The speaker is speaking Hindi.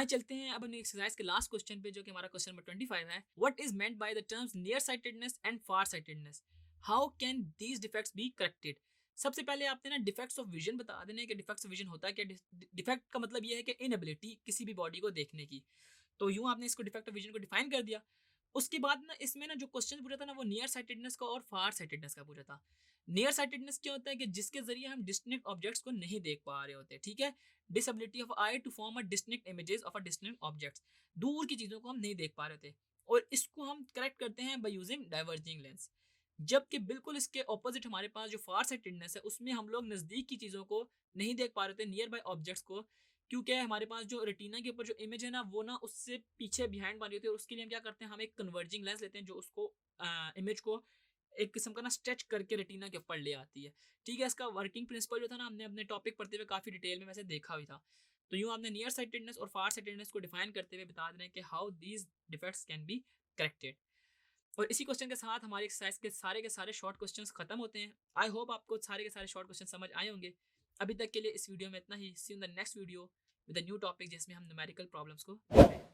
चलते हैं अब एक्सरसाइज के लास्ट क्वेश्चन पे, जो कि हमारा क्वेश्चन नंबर 25 है। What is meant by the terms near sightedness and far sightedness, how can these defects be corrected. सबसे पहले आपने ना डिफेक्ट्स ऑफ विजन बता देना है कि डिफेक्ट्स ऑफ विजन होता है क्या। डिफेक्ट का मतलब ये है कि इनएबिलिटी किसी भी बॉडी को देखने की। तो यूं आपने इसको डिफेक्ट ऑफ विजन को डिफाइन कर दिया। उसके बाद ना इसमें ना जो क्वेश्चन पूछा था ना, वो नियर साइटेडनेस का और फार साइटेडनेस का पूछा था। नियर साइटेडनेस क्या होता है कि जिसके जरिए हम डिस्टिंक्ट ऑब्जेक्ट्स को नहीं देख पा रहे होते, ठीक है। Disability of eye to form a distinct images of a distinct objects, दूर की चीजों को हम नहीं देख पा रहे थे। और इसको हम करेक्ट करते हैं बाय यूजिंग डाइवर्जिंग लेंस। जबकि बिल्कुल इसके ऑपोजिट हमारे पास जो फार साइटेडनेस है, उसमें हम लोग नजदीक की चीजों को नहीं देख पा रहे थे, नियर बाय ऑब्जेक्ट्स को, क्योंकि हमारे पास जो रेटिना के ऊपर जो इमेज है ना, वो ना उससे पीछे बिहाइंड बनी होती है। और उसके लिए हम क्या करते हैं, हम एक कन्वर्जिंग लेंस लेते हैं जो उसको इमेज को एक किस्म का ना स्ट्रेच करके रेटिना के ऊपर ले आती है। ठीक है, इसका वर्किंग प्रिंसिपल जो था ना, हमने अपने टॉपिक पढ़ते हुए काफी डिटेल में वैसे देखा भी था। तो यूं आपने नियर साइटेडनेस और फार साइटेडनेस को डिफाइन करते हुए बता देना कि how these defects can be corrected. और इसी क्वेश्चन के साथ हमारे एक्सरसाइज के सारे शॉर्ट क्वेश्चंस खत्म होते हैं। आई होप आपको सारे के सारे शॉर्ट क्वेश्चन समझ आए होंगे। अभी तक के लिए इस वीडियो में इतना ही। See you in the next video with a new topic, जिसमें हम न्यूमेरिकल प्रॉब्लम्स को देखेंगे।